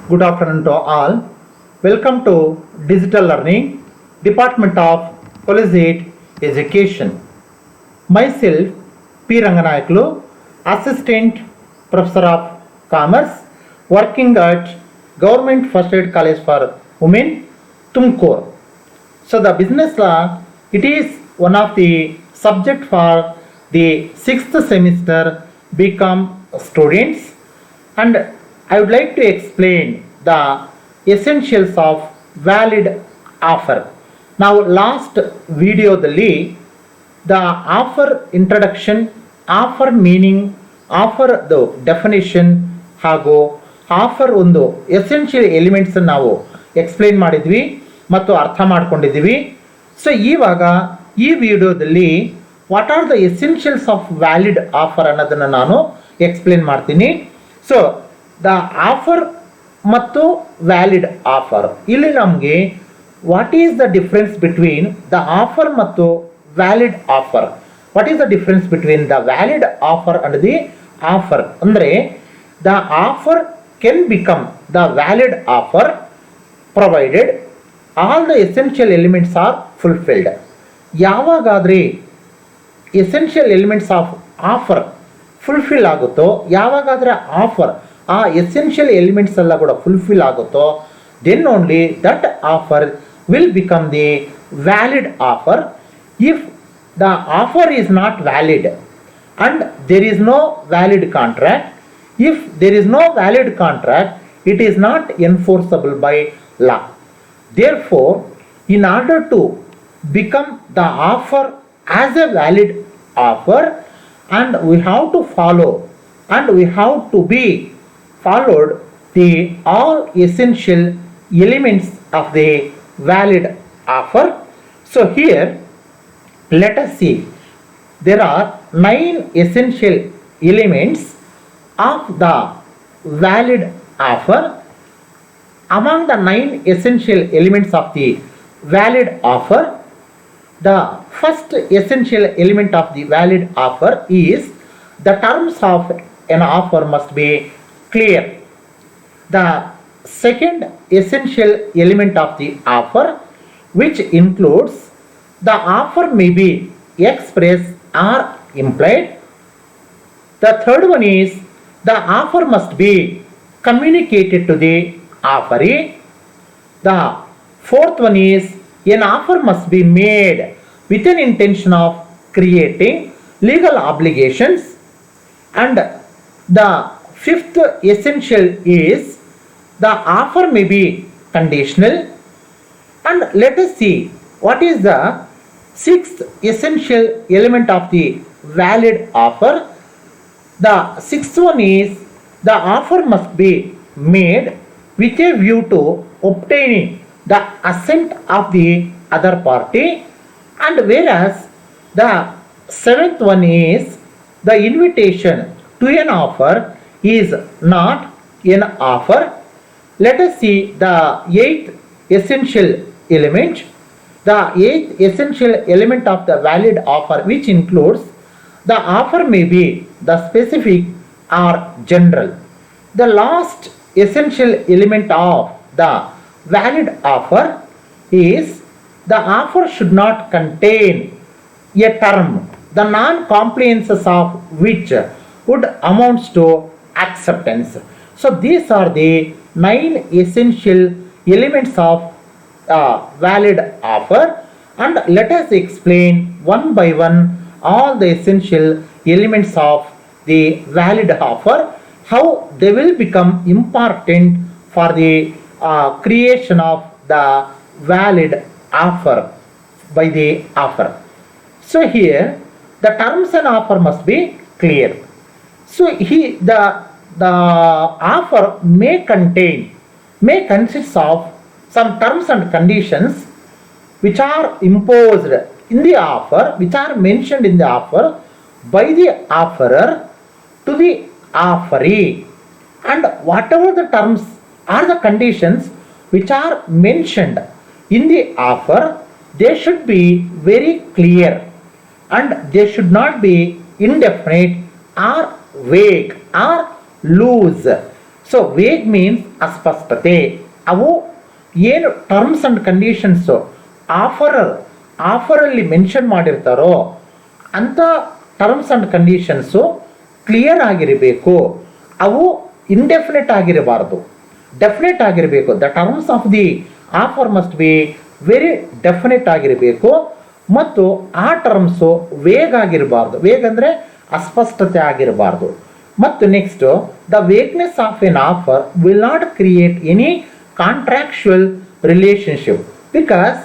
Good afternoon to all. Welcome to Digital Learning, Department of Collegiate Education. Myself, P. Ranganayaklu, Assistant Professor of Commerce, working at Government First Aid College for Women, Tumkur. So the business law, it is one of the subject for the 6th semester BCom students, and I would like to explain the essentials of valid offer. Now last videoದಲ್ಲಿ the offer introduction, offer meaning, offer the definition ಹಾಗೂ offer ಒಂದು essential elements ನಾವು explain ಮಾಡಿದ್ವಿ ಮತ್ತು ಅರ್ಥ ಮಾಡ್ಕೊಂಡಿದ್ದೀವಿ. So ಇವಾಗ ಈ ವಿಡಿಯೋದಲ್ಲಿ what are the essentials of valid offer ಅನ್ನೋದನ್ನು ನಾನು ಎಕ್ಸ್ಪ್ಲೇನ್ ಮಾಡ್ತೀನಿ. ಸೊ ದ ಆಫರ್ ಮತ್ತು ವ್ಯಾಲಿಡ್ ಆಫರ್, ಇಲ್ಲಿ ನಮಗೆ what is the difference between the offer ಮತ್ತು valid offer. What is the difference between the valid offer and the offer ಅಂದರೆ the offer can become the valid offer provided all the essential elements are fulfilled. ಯಾವಾಗಾದ್ರೆ essential elements of offer fulfil ಆಗುತ್ತೋ, ಯಾವಾಗಾದ್ರೆ offer ಆ essential elements ಎಲ್ಲ ಕೂಡ fulfil ಆಗುತ್ತೋ, then only that offer will become the valid offer. If the offer is not valid and there is no valid contract, if there is no valid contract, it is not enforceable by law. Therefore, in order to become the offer as a valid offer, and we have to follow and we have to be followed the all essential elements of the valid offer. So here let us see, there are 9 essential elements of the valid offer. Among the 9 essential elements of the valid offer, the first essential element of the valid offer is the terms of an offer must be clear. The second essential element of the offer, which includes the offer may be express or implied. The third one is the offer must be communicated to the offeree. The fourth one is an offer must be made with an intention of creating legal obligations. And the fifth essential is the offer may be conditional. And let us see what is the sixth essential element of the valid offer. The sixth one is the offer must be made with a view to obtaining the assent of the other party. And whereas the seventh one is the invitation to an offer is not an offer. Let us see the eighth essential element. The eighth essential element of the valid offer, which includes the offer may be the specific or general. The last essential element of the valid offer is the offer should not contain a term the non-compliances of which would amount to acceptance. So these are the 9 essential elements of valid offer, and let us explain one by one all the essential elements of the valid offer, how they will become important for the creation of the valid offer by the offer. So here the terms and offer must be clear. So the offer may consist of some terms and conditions which are imposed in the offer, which are mentioned in the offer by the offerer to the offeree. And whatever the terms or the conditions which are mentioned in the offer, they should be very clear and they should not be indefinite or vague or loose. So vague means ಅಸ್ಪಷ್ಟತೆ. ಅವು ಏನು terms and conditions ಆಫರಲ್ಲಿ mention ಮಾಡಿರ್ತಾರೋ ಅಂಥ terms and conditions clear ಆಗಿರಬೇಕು. ಅವು indefinite ಆಗಿರಬಾರ್ದು, definite ಆಗಿರಬೇಕು. The terms of the offer must be very definite ಆಗಿರಬೇಕು. ಮತ್ತು ಆ ಟರ್ಮ್ಸು ವೇಗ್ ಆಗಿರಬಾರ್ದು. ವೇಗ್ ಅಂದರೆ ಅಸ್ಪಷ್ಟತೆ ಆಗಿರಬಾರ್ದು. ಮತ್ತು next the vagueness of an offer will not create any contractual relationship because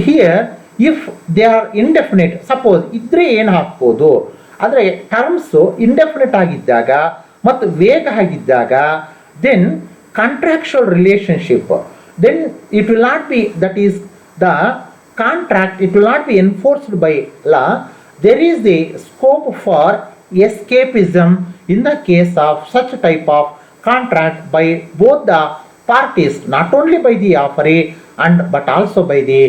here if they are indefinite, suppose ಇದ್ರೆ ಏನು ಹಾಕ್ಬೋದು ಆದರೆ ಟರ್ಮ್ಸು ಇಂಡೆಫಿನೆಟ್ ಆಗಿದ್ದಾಗ ಮತ್ತು ವೇಗ್ ಆಗಿದ್ದಾಗ then contractual relationship, then it will not be, that is the contract, it will not be enforced by law. There is the scope for escapism in the case of such type of contract by both the parties, not only by the offeree and but also by the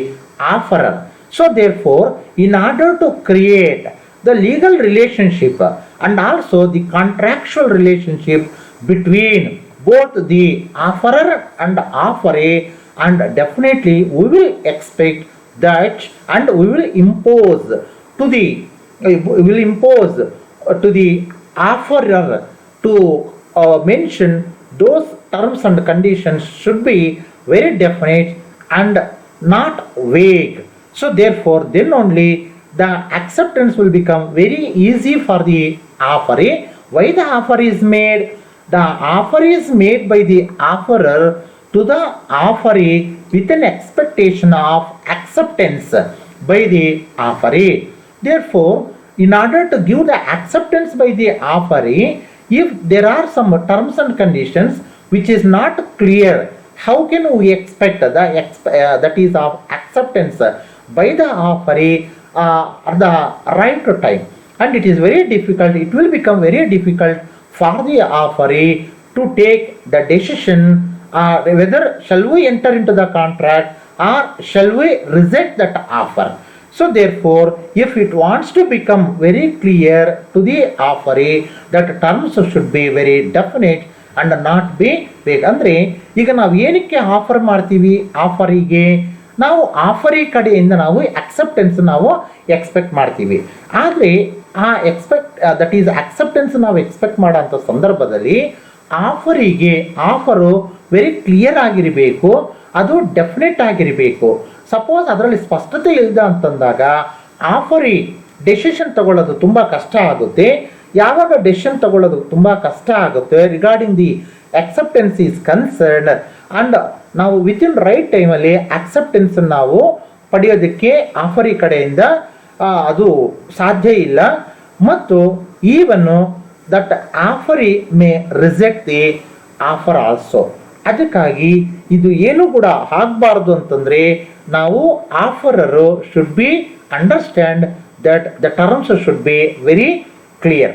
offerer. So therefore, in order to create the legal relationship and also the contractual relationship between both the offerer and offeree, and definitely we will expect that, and we will impose to the offerer to mention those terms and conditions should be very definite and not vague. So therefore then only the acceptance will become very easy for the offeree. Why the offer is made? The offer is made by the offerer to the offeree with an expectation of acceptance by the offeree. Therefore, in order to give the acceptance by the offeree, if there are some terms and conditions which is not clear, how can we expect that is of acceptance by the offeree at the right time? And it is very difficult, it will become very difficult for the offeree to take the decision whether shall we enter into the contract or shall we reject that offer. So therefore, if it wants to become very clear to the offeree, that terms should be very definite and not be vague. ಅಂದರೆ ಈಗ ನಾವು ಏನಕ್ಕೆ offer ಮಾಡ್ತೀವಿ, ಆಫರಿಗೆ ನಾವು ಆಫರಿ ಕಡೆಯಿಂದ ನಾವು acceptance ನಾವು expect ಮಾಡ್ತೀವಿ. ಆದರೆ ಆ ದಟ್ ಈಸ್ ಅಕ್ಸೆಪ್ಟೆನ್ಸ್ ನಾವು ಎಕ್ಸ್ಪೆಕ್ಟ್ ಮಾಡೋಂಥ ಸಂದರ್ಭದಲ್ಲಿ ಆಫರು ವೆರಿ ಕ್ಲಿಯರ್ ಆಗಿರಬೇಕು, ಅದು ಡೆಫಿನೆಟ್ ಆಗಿರಬೇಕು. ಸಪೋಸ್ ಅದರಲ್ಲಿ ಸ್ಪಷ್ಟತೆ ಇಲ್ಲದ ಅಂತಂದಾಗ ಆಫರಿ ಡೆಸಿಷನ್ ತಗೊಳ್ಳೋದು ತುಂಬ ಕಷ್ಟ ಆಗುತ್ತೆ. ಯಾವಾಗ ಡೆಸಿಷನ್ ತಗೊಳ್ಳೋದು ತುಂಬ ಕಷ್ಟ ಆಗುತ್ತೆ regarding the acceptance is concern, and ನಾವು ವಿತಿನ್ ರೈಟ್ ಟೈಮಲ್ಲಿ ಅಕ್ಸೆಪ್ಟೆನ್ಸ್ ನಾವು ಪಡೆಯೋದಕ್ಕೆ ಆಫರಿ ಕಡೆಯಿಂದ ಅದು ಸಾಧ್ಯ ಇಲ್ಲ. ಮತ್ತು even that offeree may reject the offer also. ಅದಕ್ಕಾಗಿ ಇದು ಏನು ಕೂಡ ಆಗಬಾರ್ದು ಅಂತಂದರೆ ನಾವು offeror should be understand that the terms should be very clear.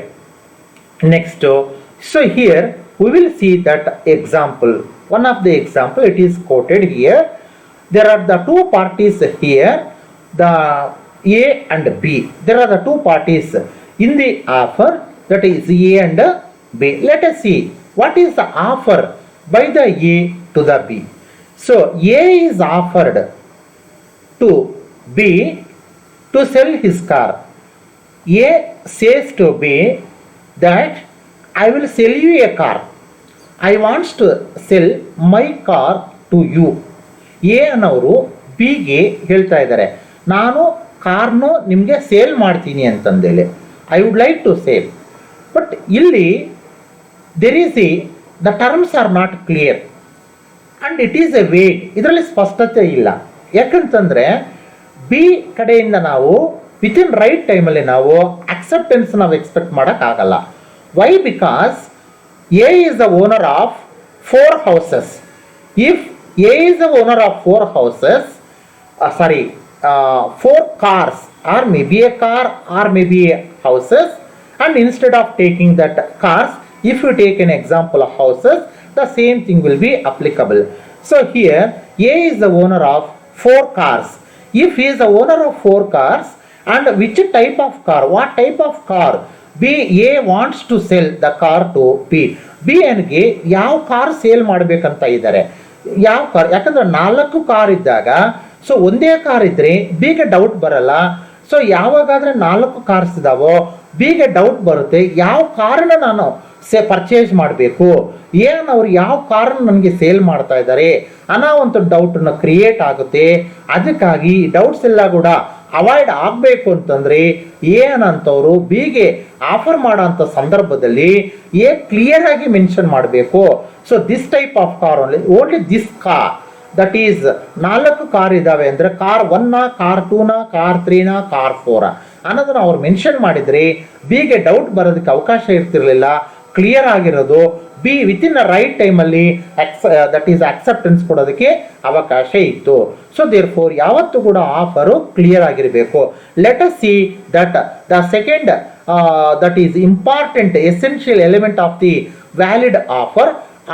Next, so here we will see that example. One of the example, it is quoted here. There are the two parties here, the A and B. There are the two parties in the offer, that is A and B. Let us see what is the offer by the A to the B. So A is offered to B to sell his car. A says to B that I will sell you a car. I want to sell my car to you. A ಅನ್ನೋರು ಬಿಗೆ ಹೇಳ್ತಾ ಇದ್ದಾರೆ, ನಾನು corn ನಿಮಗೆ sale ಮಾಡ್ತೀನಿ ಅಂತಂದೇಳಿ, I would like to sale. But ಇಲ್ಲಿ there is the terms are not clear and it is a vague. ಇದರಲ್ಲಿ ಸ್ಪಷ್ಟತೆ ಇಲ್ಲ. ಯಾಕಂತಂದರೆ ಬಿ ಕಡೆಯಿಂದ ನಾವು ವಿತಿನ್ ರೈಟ್ ಟೈಮಲ್ಲಿ ನಾವು ಅಕ್ಸೆಪ್ಟೆನ್ಸ್ ನಾವು ಎಕ್ಸ್ಪೆಕ್ಟ್ ಮಾಡೋಕ್ಕಾಗಲ್ಲ. Why? Because A is the owner of 4 houses. If A is the owner of 4 houses, 4 cars, or maybe a car or maybe houses, and instead of taking that cars, if you take an example of houses, the same thing will be applicable. So here A is the owner of 4 cars. If he is the owner of 4 cars, and which type of car, what type of car A wants to sell the car to B, B ಎನ್ಗೆ ಯಾವ car sale ಮಾಡಬೇಕಂತ ಇದ್ದಾರೆ. ಯಾವ car, ಯಾಕಂದ್ರೆ 4 car ಇದ್ದಾಗ so ಒಂದೇ car ಇದ್ರೆ ಬಿಗೆ ಡೌಟ್ ಬರಲ್ಲ. ಸೊ ಯಾವಾಗಾದ್ರೆ 4 ಕಾರ್ಸ್ ಇದಾವೋ ಬಿಗೆ ಡೌಟ್ ಬರುತ್ತೆ, ಯಾವ ಕಾರನ್ನ ನಾನು ಪರ್ಚೇಸ್ ಮಾಡಬೇಕು, ಏನು ಅವ್ರು ಯಾವ ಕಾರನ್ನು ನನಗೆ ಸೇಲ್ ಮಾಡ್ತಾ ಇದ್ದಾರೆ ಅನ್ನೋ ಒಂದು ಡೌಟನ್ನು ಕ್ರಿಯೇಟ್ ಆಗುತ್ತೆ. ಅದಕ್ಕಾಗಿ ಡೌಟ್ಸ್ ಎಲ್ಲ ಕೂಡ ಅವಾಯ್ಡ್ ಆಗಬೇಕು ಅಂತಂದರೆ ಏನಂತವರು ಬಿಗೆ ಆಫರ್ ಮಾಡೋಂಥ ಸಂದರ್ಭದಲ್ಲಿ ಕ್ಲಿಯರ್ ಆಗಿ ಮೆನ್ಷನ್ ಮಾಡಬೇಕು. So this type of car only this car, that is 4 car ಇದ್ದಾವೆ ಅಂದರೆ ಕಾರ್ 1ನ, ಕಾರ್ 2ನ, ಕಾರ್ 3ನ, ಕಾರ್ 4 ಅನ್ನೋದನ್ನ ಅವ್ರು ಮೆನ್ಷನ್ ಮಾಡಿದರೆ ಬಿಗೆ ಡೌಟ್ ಬರೋದಕ್ಕೆ ಅವಕಾಶ ಇರ್ತಿರ್ಲಿಲ್ಲ. ಕ್ಲಿಯರ್ ಆಗಿರೋದು ಬಿ ವಿತಿನ್ ರೈಟ್ ಟೈಮಲ್ಲಿ ದಟ್ ಈಸ್ ಅಕ್ಸೆಪ್ಟೆನ್ಸ್ ಕೊಡೋದಕ್ಕೆ ಅವಕಾಶ ಇತ್ತು. ಸೊ ದೇರ್ ಫೋರ್ ಯಾವತ್ತೂ ಕೂಡ ಆಫರು ಕ್ಲಿಯರ್ ಆಗಿರಬೇಕು. Let us see that the second that is important essential element of the valid offer.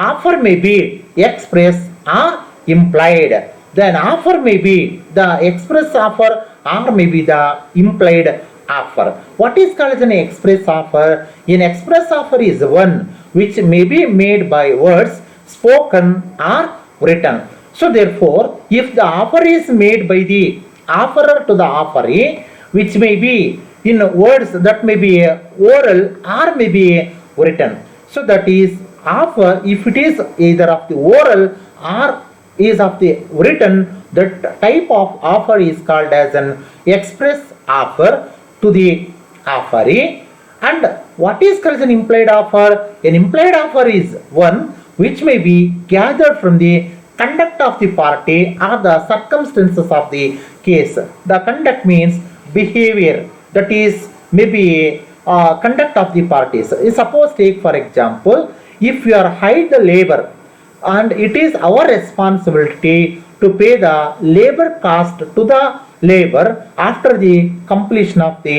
Offer may be express or implied. Then offer may be the express offer or may be the implied offer. What is called as an express offer? An express offer is one which may be made by words spoken or written. So therefore, if the offer is made by the offerer to the offeree, which may be in words that may be oral or may be written. So that is offer, if it is either of the oral or is of the written, that type of offer is called as an express offer to the offeree. And what is called as an implied offer? An implied offer is one which may be gathered from the conduct of the party or the circumstances of the case. The conduct means behavior, that is maybe conduct of the parties. Suppose take for example, if you are hired the labor and it is our responsibility to pay the labor cost to the labor after the completion of the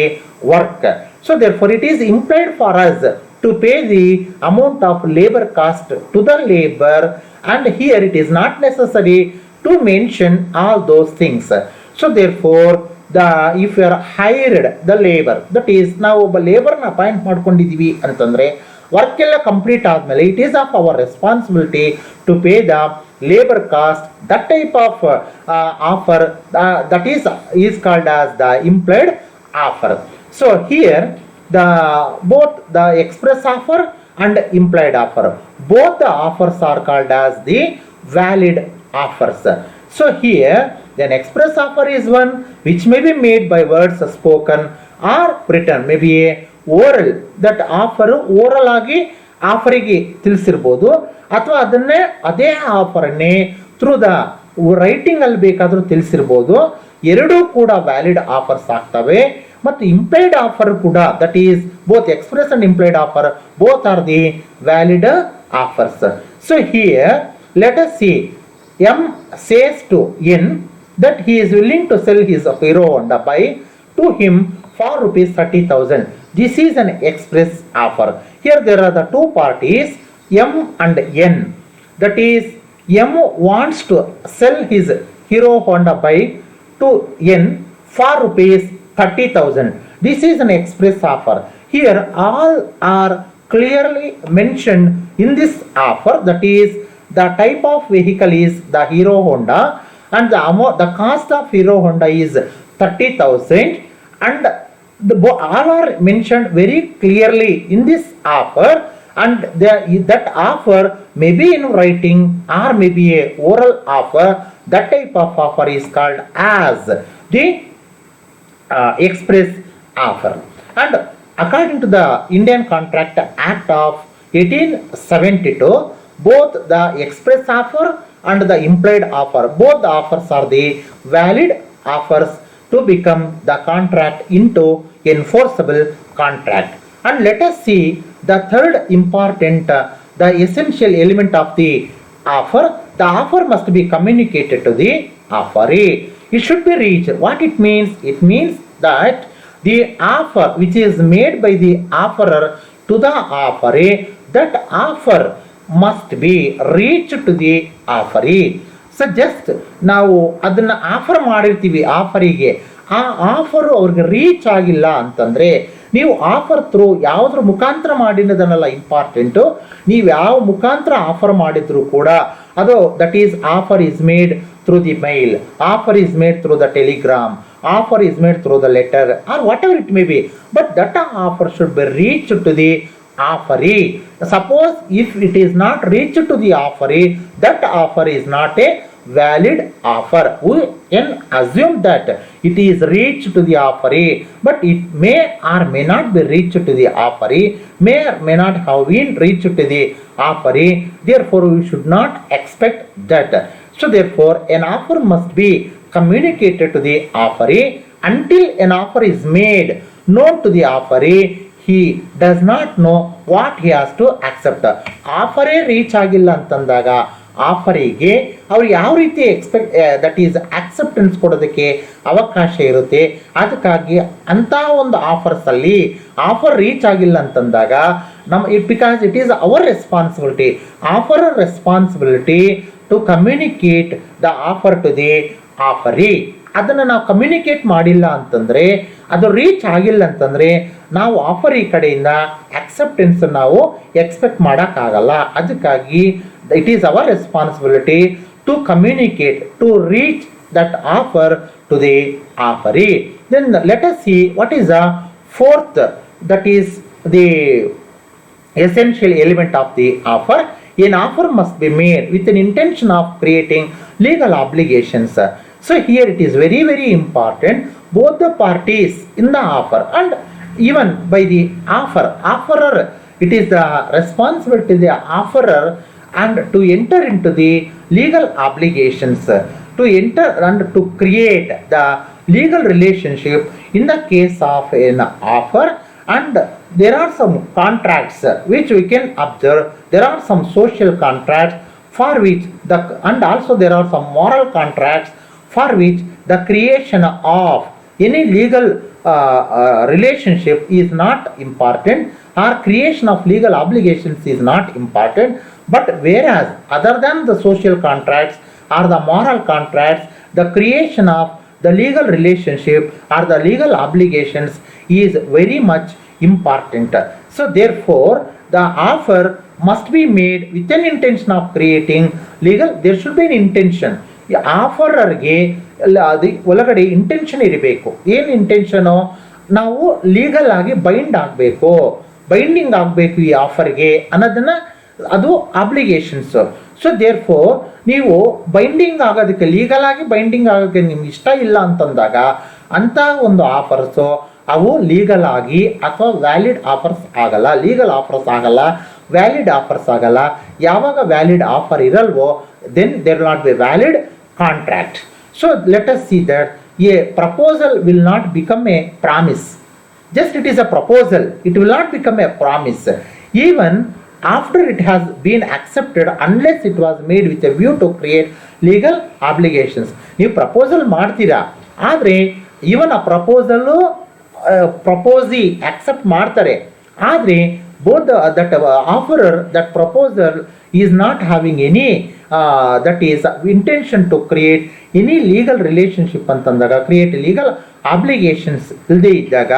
work. So therefore it is implied for us to pay the amount of labor cost to the labor, and here it is not necessary to mention all those things. So therefore if you are hired the labor, that is ನಾವು ಒಬ್ಬ ಲೇಬರ್ನ appoint ಮಾಡ್ಕೊಂಡಿದ್ದೀವಿ ಅಂತಂದರೆ work ಎಲ್ಲ complete ಆದಮೇಲೆ it is of our responsibility to pay the labour cost. That type of offer that is called as the implied offer. So here the both the express offer and implied offer, both the offers are called as the valid offers. So here an express offer is one which may be made by words spoken or written, maybe a oral, that offer oral ಆಗಿ ಆಫರಿಗೆ ತಿಳಿಸಿರ್ಬೋದು, ಅಥವಾ ಅದನ್ನೇ ಅದೇ ಆಫರನ್ನೇ through the writing ಅಲ್ಲಿ ಬೇಕಾದರೂ ತಿಳಿಸಿರ್ಬೋದು. ಎರಡೂ ಕೂಡ valid offers ಆಗ್ತವೆ. ಮತ್ತು ಇಂಪ್ಲೈಡ್ ಆಫರ್ ಕೂಡ, that is both express and implied offer, both are the valid offers. So here let us C, M says to N that he is willing to sell his Hero Honda bike to him for rupees 30,000. This is an express offer. Here there are the two parties, M and N. That is, M wants to sell his Hero Honda bike to N for rupees 30,000. This is an express offer. Here all are clearly mentioned in this offer. That is, the type of vehicle is the Hero Honda, and the cost of Hero Honda is 30,000, and all are mentioned very clearly in this offer. And that offer may be in writing or may be a oral offer. That type of offer is called as the express offer. And according to the Indian Contract Act of 1872, both the express offer and the implied offer, both the offers are the valid offers to become the contract into enforceable contract. And let us see the third important, the essential element of the offer. The offer must be communicated to the offeree. It should be reached. What it means? It means that the offer which is made by the offerer to the offeree, that offer must be reached to the offeree. So just ನಾವು ಅದನ್ನು offer ಮಾಡಿರ್ತೀವಿ ಆಫರಿಗೆ, ಆ offer ಅವ್ರಿಗೆ reach ಆಗಿಲ್ಲ ಅಂತಂದರೆ ನೀವು offer through ಯಾವುದ್ರ ಮುಖಾಂತರ ಮಾಡಿರೋದನ್ನೆಲ್ಲ ಇಂಪಾರ್ಟೆಂಟು. ನೀವು ಯಾವ ಮುಖಾಂತರ ಆಫರ್ ಮಾಡಿದ್ರು ಕೂಡ ಅದು that is offer is made through the mail, offer is made through the telegram, offer is made through the letter or whatever it may be, but that offer should be reached to the offeree. Suppose if it is not reached to the offeree, that offer is not a valid offer. We can assume that it is reached to the offeree, but it may or may not be reached to the offeree, may or may not have been reached to the offeree. Therefore we should not expect that. So therefore an offer must be communicated to the offeree. Until an offer is made known to the offeree, he does not know what he has to accept. ಆಫರೇ reach ಆಗಿಲ್ಲ ಅಂತಂದಾಗ ಆಫರಿಗೆ ಅವ್ರು ಯಾವ ರೀತಿ that is acceptance ಕೊಡೋದಕ್ಕೆ ಅವಕಾಶ ಇರುತ್ತೆ. ಅದಕ್ಕಾಗಿ ಅಂಥ ಒಂದು ಆಫರ್ಸಲ್ಲಿ ಆಫರ್ ರೀಚ್ ಆಗಿಲ್ಲ ಅಂತಂದಾಗ because it is our responsibility, offer responsibility to communicate the offer to the offeree. ಅದನ್ನು ನಾವು ಕಮ್ಯುನಿಕೇಟ್ ಮಾಡಿಲ್ಲ ಅಂತಂದರೆ, ಅದು ರೀಚ್ ಆಗಿಲ್ಲ ಅಂತಂದರೆ ನಾವು ಆಫರಿ ಕಡೆಯಿಂದ ಅಕ್ಸೆಪ್ಟೆನ್ಸ್ ನಾವು ಎಕ್ಸ್ಪೆಕ್ಟ್ ಮಾಡೋಕ್ಕಾಗಲ್ಲ. ಅದಕ್ಕಾಗಿ it is our responsibility to communicate to reach that offer to the offeree. Then let us see what is the fourth, that is the essential element of the offer. An offer must be made with an intention of creating legal obligations. So here it is very very important, both the parties in the offer and even by the offerer, it is the responsibility of the offerer and to enter into the legal obligations, to enter and to create the legal relationship in the case of an offer. And there are some contracts which we can observe. There are some social contracts for which and also there are some moral contracts for which the creation of any legal relationship is not important, or creation of legal obligations is not important. But whereas other than the social contracts or the moral contracts, the creation of the legal relationship or the legal obligations is very much important. So therefore the offer must be made with an intention of creating legal. There should be an intention. ಆಫರರ್ಗೆ ಅದು ಒಳಗಡೆ intention ಇರಬೇಕು. ಏನು intention? ನಾವು legal ಆಗಿ binding ಆಗಬೇಕು ಈ ಆಫರ್ಗೆ ಅನ್ನೋದನ್ನು, ಅದು ಆಬ್ಲಿಗೇಷನ್ಸ್. ಸೊ ದೇರ್ ಫೋರ್ ನೀವು ಬೈಂಡಿಂಗ್ ಆಗೋದಕ್ಕೆ, ಲೀಗಲ್ ಆಗಿ ಬೈಂಡಿಂಗ್ ಆಗೋಕ್ಕೆ ನಿಮ್ಗೆ ಇಷ್ಟ ಇಲ್ಲ ಅಂತಂದಾಗ ಅಂಥ ಒಂದು ಆಫರ್ಸು ಅವು ಲೀಗಲ್ ಆಗಿ ಅಥವಾ ವ್ಯಾಲಿಡ್ ಆಫರ್ಸ್ ಆಗಲ್ಲ, ಲೀಗಲ್ ಆಫರ್ಸ್ ಆಗಲ್ಲ, ವ್ಯಾಲಿಡ್ ಆಫರ್ಸ್ ಆಗಲ್ಲ. ಯಾವಾಗ ವ್ಯಾಲಿಡ್ ಆಫರ್ ಇರಲ್ವೋ then there will not be valid contract. So let us see that a proposal will not become a promise. Just it is a proposal, it will not become a promise even after it has been accepted, unless it was made with a view to create legal obligations. ನೀವು proposal ಮಾಡ್ತೀರಾ, ಆದರೆ even ಆ proposal ಪ್ರಪೋಸಿ accept ಮಾಡ್ತಾರೆ, ಆದರೆ both that offerer, that proposal is not having any that is intention to create any legal relationship ಅಂತಂದಾಗ, create legal obligations ಇಲ್ಲದೆ ಇದ್ದಾಗ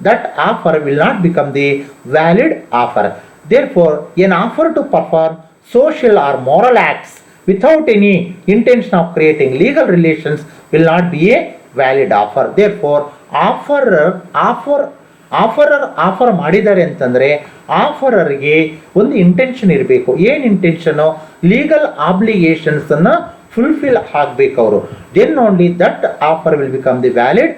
that offer will not become the valid offer. Therefore an offer to perform social or moral acts without any intention of creating legal relations will not be a valid offer. Therefore offer ಮಾಡಿದ್ದಾರೆ ಅಂತಂದರೆ ಆಫರರ್ಗೆ ಒಂದು intention ಇರಬೇಕು. ಏನು intention? Legal ಆಬ್ಲಿಗೇಷನ್ಸನ್ನು fulfil ಆಗಬೇಕು ಅವರು. Then only that offer will become the valid,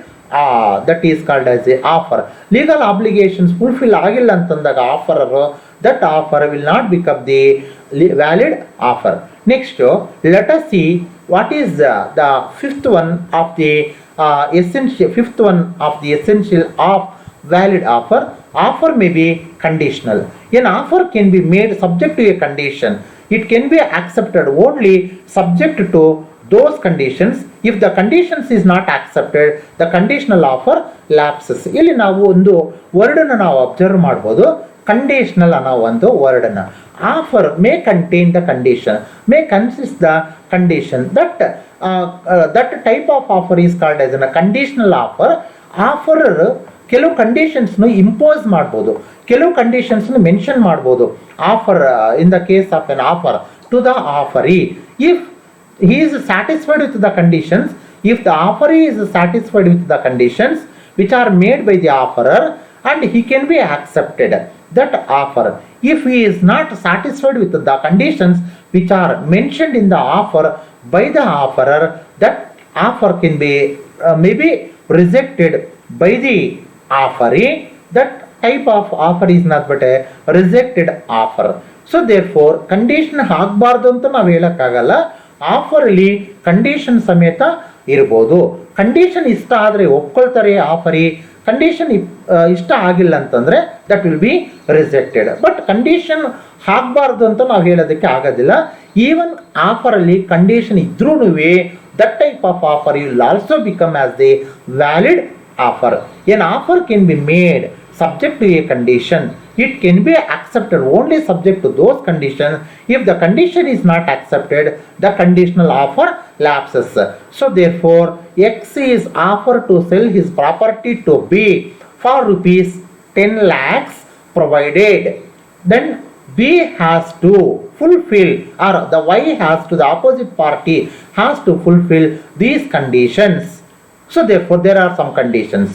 that is called as a offer. Legal obligations fulfil ಆಗಿಲ್ಲ ಅಂತಂದಾಗ offeror, that offer will not become the valid offer. Next let us see what is the fifth one of the essential of valid offer. Offer may be conditional. An offer can be made subject to a condition. It can be accepted only subject to those conditions. If the conditions is not accepted, the conditional offer lapses. ಇಲ್ಲಿ ನಾವು ಒಂದು ವರ್ಡನ್ನು ನಾವು observe ಮಾಡ್ಬೋದು, conditional ಅನ್ನೋ ಒಂದು ವರ್ಡನ್ನು. Offer may contain the condition, may consist the condition. that type of offer is called as a conditional offer. Offerer ಕೆಲವು ಕಂಡೀಷನ್ಸ್ನು impose ಮಾಡ್ಬೋದು, ಕೆಲವು ಕಂಡೀಷನ್ಸ್ನು ಮೆನ್ಷನ್ ಮಾಡ್ಬೋದು. Offer in the case of an offer to the offeree, if he is satisfied with the conditions, if the offeree is satisfied with the conditions which are made by the offerer, and he can be accepted that offer. If he is not satisfied with the conditions which are mentioned in the offer by the offerer, that offer can be maybe rejected by the offeree. That type of offer is not but a rejected offer. So therefore condition ಆಗಬಾರ್ದು ಅಂತ ನಾವು ಹೇಳಕ್ಕಾಗಲ್ಲ. ಆಫರಲ್ಲಿ condition ಸಮೇತ ಇರ್ಬೋದು. Condition ಇಷ್ಟ ಆದರೆ ಒಪ್ಕೊಳ್ತಾರೆ ಆಫರಿ, condition ಇಷ್ಟ ಆಗಿಲ್ಲ ಅಂತಂದರೆ that will be rejected. But condition ಆಗಬಾರ್ದು ಅಂತ ನಾವು ಹೇಳೋದಕ್ಕೆ ಆಗೋದಿಲ್ಲ. ಈವನ್ ಆಫರಲ್ಲಿ ಕಂಡೀಷನ್ ಇದ್ರೂ that type of offer will also become as the valid offer. N offer can be made subject to a condition. It can be accepted only subject to those conditions. If the condition is not accepted, the conditional offer lapses. So therefore X is offered to sell his property to B for rupees 10 lakhs provided then B has to fulfill, or the Y has to, the opposite party has to fulfill these conditions. So therefore there are some conditions.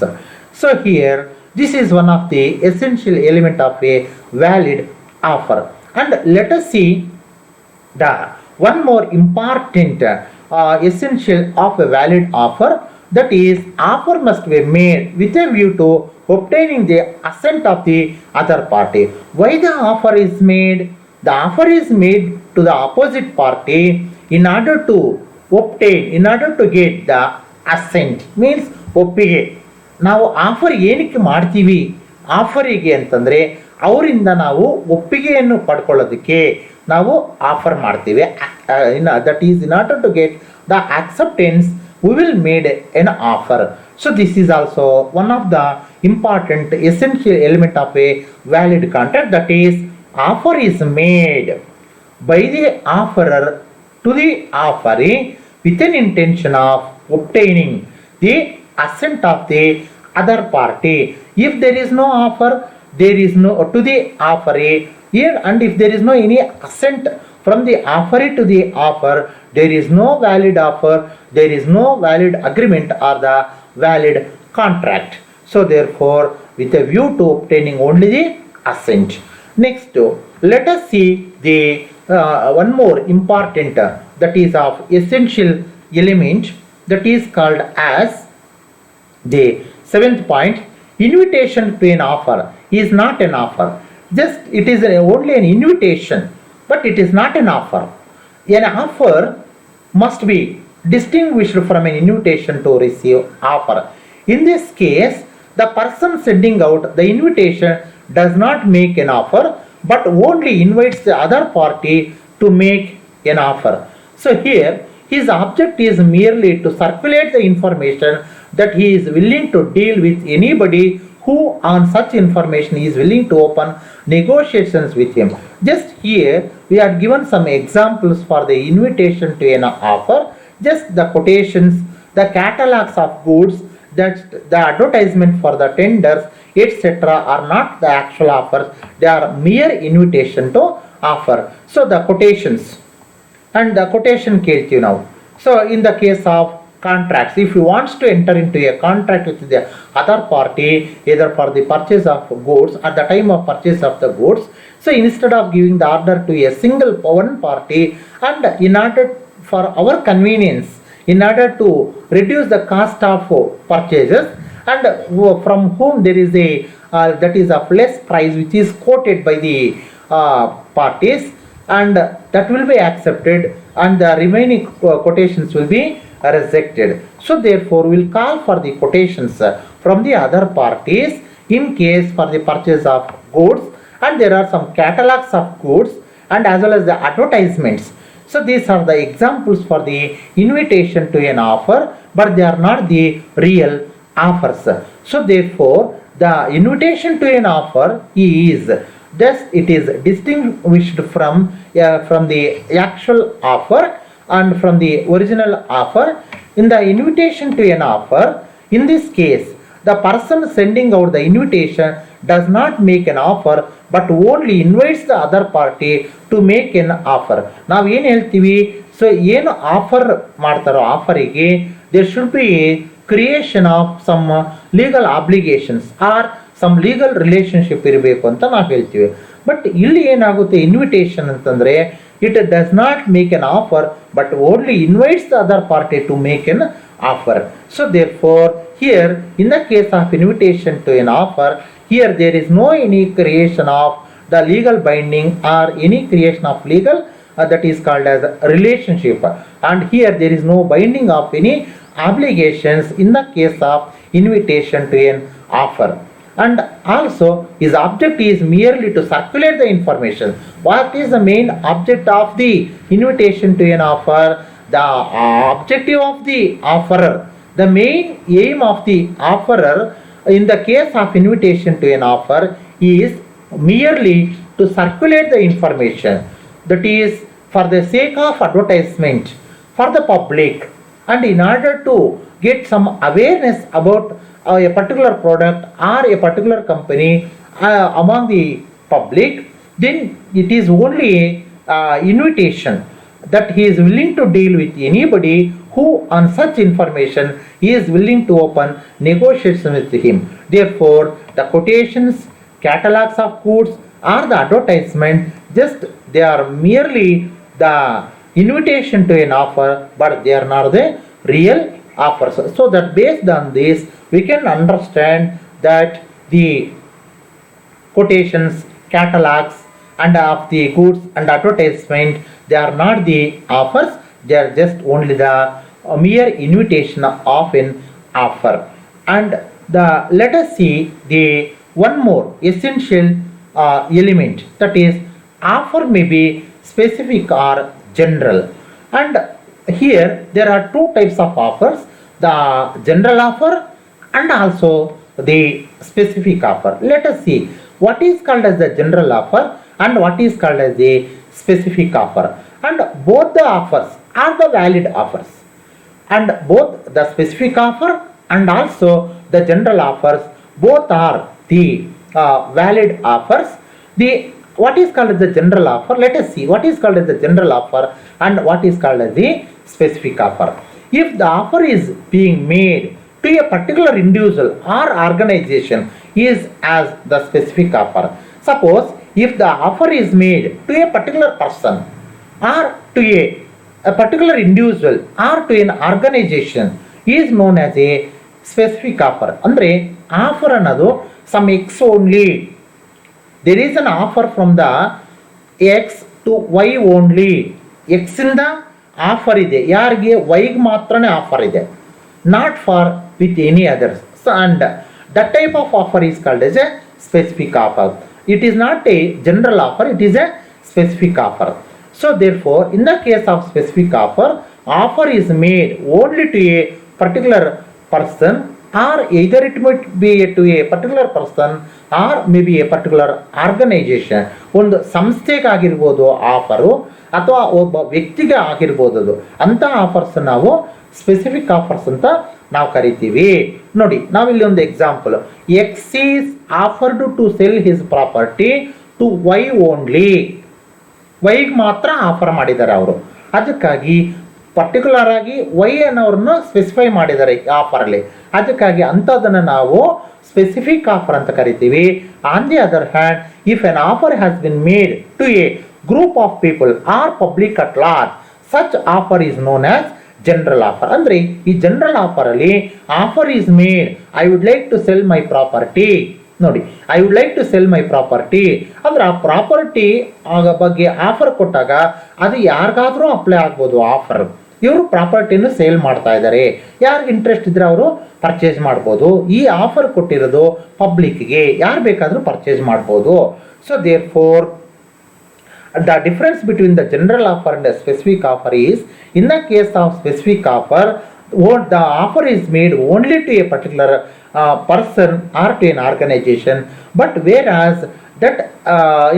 So here this is one of the essential element of a valid offer. And let us see the one more important essential of a valid offer, that is offer must be made with a view to obtaining the assent of the other party. Why the offer is made? The offer is made to the opposite party in order to obtain, in order to get the assent, means ಒಪ್ಪಿಗೆ. ನಾವು offer ಏನಕ್ಕೆ ಮಾಡ್ತೀವಿ ಆಫರಿಗೆ ಅಂತಂದರೆ ಅವರಿಂದ ನಾವು ಒಪ್ಪಿಗೆಯನ್ನು ಪಡ್ಕೊಳ್ಳೋದಕ್ಕೆ ನಾವು offer ಮಾಡ್ತೀವಿ. That is in order to get the acceptance we will made an offer. So this is also one of the important essential element of a valid contract, that is offer is made by the offerer to the offeree with an intention of obtaining the assent of the other party. If there is no offer, there is no to the offeree here, and if there is no any assent from the offeree to the offer, there is no valid offer, there is no valid agreement or the valid contract. So therefore with a view to obtaining only the assent. Next let us see the one more important that is of essential element, that is called as the seventh point. Invitation to an offer is not an offer, just it is only an invitation, but it is not an offer. An offer must be distinguished from an invitation to receive offer. In this case the person sending out the invitation does not make an offer, but only invites the other party to make an offer. So here his object is merely to circulate the information that he is willing to deal with anybody who on such information is willing to open negotiations with him. Just here we are given some examples for the invitation to an offer. Just the quotations, the catalogs of goods, that the advertisement for the tenders, etc. are not the actual offers, they are mere invitation to offer. So the quotations and the quotation ಕೇಳ್ತೀವಿ ನಾವು. So in the case of contracts, if he wants to enter into a contract with the other party either for the purchase of goods at the time of purchase of the goods, so instead of giving the order to a single one party, and in order for our convenience, in order to reduce the cost of purchases, and from whom there is a that is of less price which is quoted by the parties, and that will be accepted, and the remaining quotations will be rejected. So therefore we will call for the quotations from the other parties in case for the purchase of goods, and there are some catalogs of goods and as well as the advertisements. So these are the examples for the invitation to an offer, but they are not the real offers. So therefore the invitation to an offer is thus it is distinguished from the actual offer and from the original offer. In the invitation to an offer, in this case the person sending out the invitation does not make an offer but only invites the other party to make an offer. ನಾವು ಏನು ಹೇಳ್ತೀವಿ, so ಏನು offer ಮಾಡ್ತಾರೋ ಆಫರಿಗೆ there should be creation of some legal obligations or some legal relationship ಇರಬೇಕು ಅಂತ ನಾವು ಹೇಳ್ತೀವಿ. ಬಟ್ ಇಲ್ಲಿ ಏನಾಗುತ್ತೆ, ಇನ್ವಿಟೇಷನ್ ಅಂತಂದರೆ it does not make an offer but only invites the other party to make an offer. So therefore here in the case of invitation to an offer, here there is no any creation of the legal binding or any creation of legal that is called as relationship, and here there is no binding of any obligations in the case of invitation to an offer. And also his object is merely to circulate the information. What is the main object of the invitation to an offer? The objective of the offerer, the main aim of the offerer in the case of invitation to an offer is merely to circulate the information, that is for the sake of advertisement for the public, and in order to get some awareness about a particular product or a particular company among the public, then it is only invitation that he is willing to deal with anybody who on such information he is willing to open negotiation with him. Therefore the quotations, catalogs of goods or the advertisement, just they are merely the invitation to an offer but they are not the real offers. So that based on this we can understand that the quotations, catalogs and of the goods and advertisement, they are not the offers, they are just only the mere invitation of an offer. And let us see the one more essential element, that is offer may be specific or general. And here there are two types of offers, the general offer and also the specific offer. Let us see what is called as the general offer and what is called as the specific offer. And both the offers are the valid offers, and both the specific offer and also the general offers, both are the valid offers. The what is called as the general offer, let us see what is called as the general offer and what is called as the specific offer. If the offer is being made to a particular individual or organization is as the specific offer. Suppose if the offer is made to a particular person or to a particular individual or to an organization is known as a specific offer. Andre offer another some x only, there is an offer from the x to y only, x ಇಂದ offer ಇದೆ, ಯಾರಿಗೆ ವೈಗೆ ಮಾತ್ರನೇ offer ಇದೆ, not for with any others. And that type of offer is called as a specific offer. It is not a general offer, it is a specific offer. So therefore in the case of specific offer, offer is made only to a particular person, or either it might be to a particular person or maybe a particular organization. ಒಂದು ಸಂಸ್ಥೆಗೆ ಆಗಿರ್ಬೋದು offer ಅಥವಾ ಒಬ್ಬ ವ್ಯಕ್ತಿಗೆ ಆಗಿರ್ಬೋದು ಅದು, ಅಂಥ offers ನಾವು ಸ್ಪೆಸಿಫಿಕ್ ಆಫರ್ಸ್ ಅಂತ ನಾವು ಕರಿತೀವಿ. ನೋಡಿ ನಾವಿಲ್ಲಿ ಒಂದು example, X is offered to sell his property to Y only, ವೈಗೆ ಮಾತ್ರ ಆಫರ್ ಮಾಡಿದ್ದಾರೆ ಅವರು, ಅದಕ್ಕಾಗಿ ಪರ್ಟಿಕ್ಯುಲರ್ ಆಗಿ ವೈ ಅನ್ನೋರನ್ನು ಸ್ಪೆಸಿಫೈ ಮಾಡಿದ್ದಾರೆ ಈ ಆಫರಲ್ಲಿ, ಅದಕ್ಕಾಗಿ ಅಂಥದ್ದನ್ನು ನಾವು ಸ್ಪೆಸಿಫಿಕ್ ಆಫರ್ ಅಂತ ಕರಿತೀವಿ. On the other hand, if an offer has been made to a group of people or public at large, such offer is known as general offer. ಅಂದರೆ ಈ ಜನರಲ್ ಆಫರ್ ಅಲ್ಲಿ offer is made, I would like to sell my property. ನೋಡಿ, I would like to sell my property ಅಂದ್ರೆ ಆ property ಬಗ್ಗೆ offer ಕೊಟ್ಟಾಗ ಅದು ಯಾರಿಗಾದ್ರೂ ಅಪ್ಲೈ ಆಗ್ಬೋದು ಆಫರ್. ಇವರು ಪ್ರಾಪರ್ಟಿನ ಸೇಲ್ ಮಾಡ್ತಾ ಇದ್ದಾರೆ, ಯಾರಿಗೆ ಇಂಟ್ರೆಸ್ಟ್ ಇದ್ರೆ ಅವರು ಪರ್ಚೇಸ್ ಮಾಡ್ಬೋದು. ಈ ಆಫರ್ ಕೊಟ್ಟಿರೋದು ಪಬ್ಲಿಕ್ಗೆ, ಯಾರು ಬೇಕಾದರೂ ಪರ್ಚೇಸ್ ಮಾಡ್ಬೋದು. So therefore the difference between the general offer and the specific offer is, in the case of specific offer, the offer is made only to a particular person or to an organization, but whereas that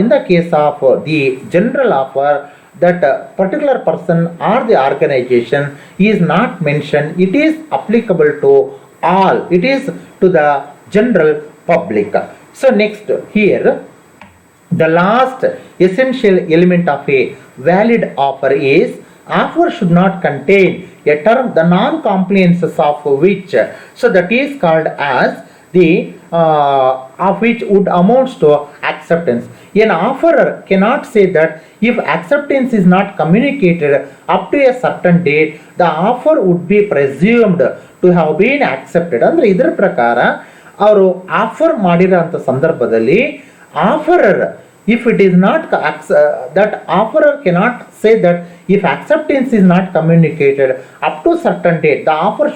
in the case of the general offer, that particular person or the organization is not mentioned, it is applicable to all, it is to the general public. So next here, the last essential element of a valid offer is offer should not contain a term the non-compliances of which, so that is called as the of which would amounts to acceptance. An offerer cannot say that if acceptance is not communicated up to a certain date, the offer would be presumed to have been accepted. ಅಂದರೆ ಇದರ ಪ್ರಕಾರ ಅವರು offer ಮಾಡಿರೋಂಥ ಸಂದರ್ಭದಲ್ಲಿ ಆಫರರ್, if it is not that offerer cannot say that if acceptance is not communicated up to certain date, the offer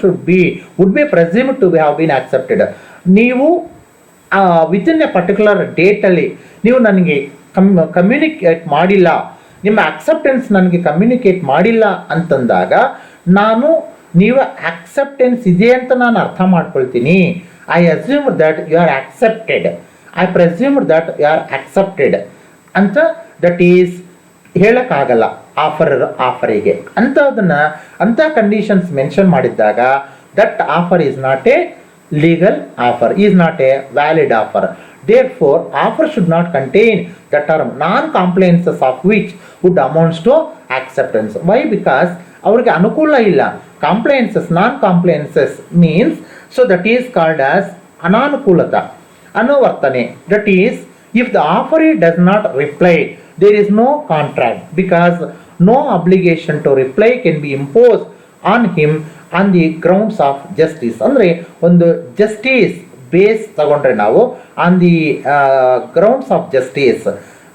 would be presumed to have been accepted. ನೀವು within a particular ಡೇಟಲ್ಲಿ ನೀವು ನನಗೆ communicate ಮಾಡಿಲ್ಲ, ನಿಮ್ಮ acceptance ನನಗೆ communicate ಮಾಡಿಲ್ಲ ಅಂತಂದಾಗ ನೀವು acceptance ಇದೆ ಅಂತ ನಾನು ಅರ್ಥ ಮಾಡ್ಕೊಳ್ತೀನಿ. I assume that you are accepted, I presume that you are accepted ಅಂತ ದಟ್ ಈಸ್ ಹೇಳಕ್ಕಾಗಲ್ಲ ಆಫರಿಗೆ. ಅಂಥ ಕಂಡೀಷನ್ಸ್ ಮೆನ್ಷನ್ ಮಾಡಿದ್ದಾಗ that offer is not a legal offer, is not a valid offer. Therefore, offer should not contain the term non-compliances of which would amounts to acceptance. Why? Because ಅವ್ರಿಗೆ ಅನುಕೂಲ ಇಲ್ಲ. Compliances, non-compliances means, so that is called as ಅನಾನುಕೂಲತ, ಅನುವರ್ತನೆ. That is, if the offeree does not reply, there is no contract, because no obligation to reply can be imposed on him on the grounds of justice. ಅಂದರೆ ಒಂದು justice base ತಗೊಂಡ್ರೆ ನಾವು on the grounds of justice,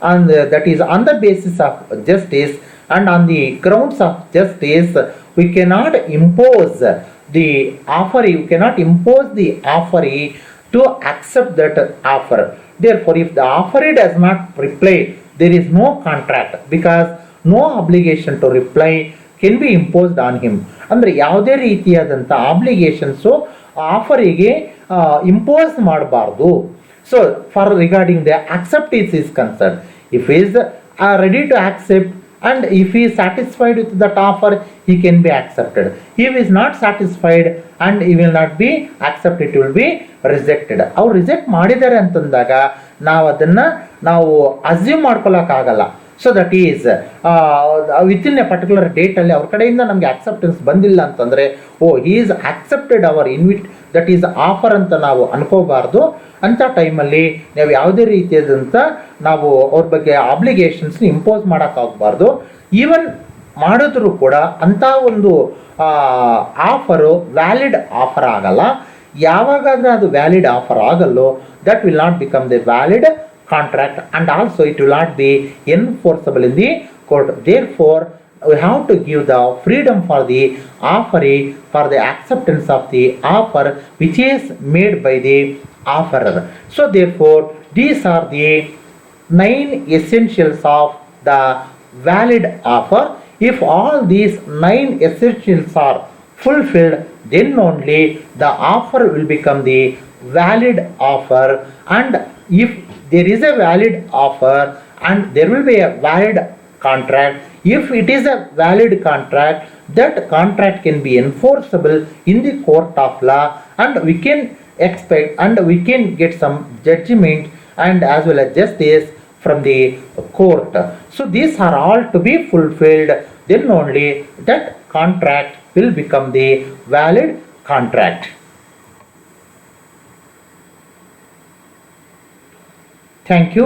and that is on the basis of justice and on the grounds of justice, we cannot impose the offeree, we cannot impose the offeree to accept that offer. Therefore, if the offeree does not reply, there is no contract, because no obligation to reply can be imposed on him. ಅಂದರೆ ಯಾವುದೇ ರೀತಿಯಾದಂಥ ಆಬ್ಲಿಗೇಷನ್ಸು ಆಫರಿಗೆ impose ಮಾಡಬಾರ್ದು. So for regarding the acceptance is concerned, if he is ready to accept and if he is satisfied with that offer, he can be accepted. If he is not satisfied and he will not be accepted, it will be rejected. ಅವ್ರು reject ಮಾಡಿದ್ದಾರೆ ಅಂತಂದಾಗ ನಾವು assume ಮಾಡ್ಕೊಳ್ಳೋಕ್ಕಾಗಲ್ಲ. So that is within a particular ಡೇಟಲ್ಲಿ ಅವ್ರ ಕಡೆಯಿಂದ ನಮಗೆ acceptance ಬಂದಿಲ್ಲ ಅಂತಂದರೆ, he is accepted or that is offer ಅಂತ ನಾವು ಅನ್ಕೋಬಾರ್ದು. ಅಂಥ ಟೈಮಲ್ಲಿ ನಾವು ಯಾವುದೇ ರೀತಿಯಾದಂಥ ನಾವು ಅವ್ರ ಬಗ್ಗೆ ಆಬ್ಲಿಗೇಷನ್ಸ್ನ ಇಂಪೋಸ್ ಮಾಡೋಕ್ಕಾಗಬಾರ್ದು. ಈವನ್ ಮಾಡಿದ್ರೂ ಕೂಡ ಅಂಥ ಒಂದು ಆಫರು ವ್ಯಾಲಿಡ್ ಆಫರ್ ಆಗಲ್ಲ. ಯಾವಾಗಾದರೆ ಅದು ವ್ಯಾಲಿಡ್ ಆಫರ್ ಆಗಲ್ಲೋ, that will not become the valid contract, and also it will not be enforceable in the court. Therefore, we have to give the freedom for the offeree for the acceptance of the offer which is made by the offerer. So therefore, these are the 9 essentials of the valid offer. If all these 9 essentials are fulfilled, then only the offer will become the valid offer. And if there is a valid offer and there will be a valid contract, if it is a valid contract, that contract can be enforceable in the court of law, and we can expect and we can get some judgment and as well as justice from the court. So these are all to be fulfilled, then only that contract will become the valid contract. Thank you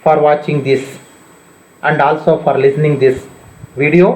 for watching this and also for listening this video.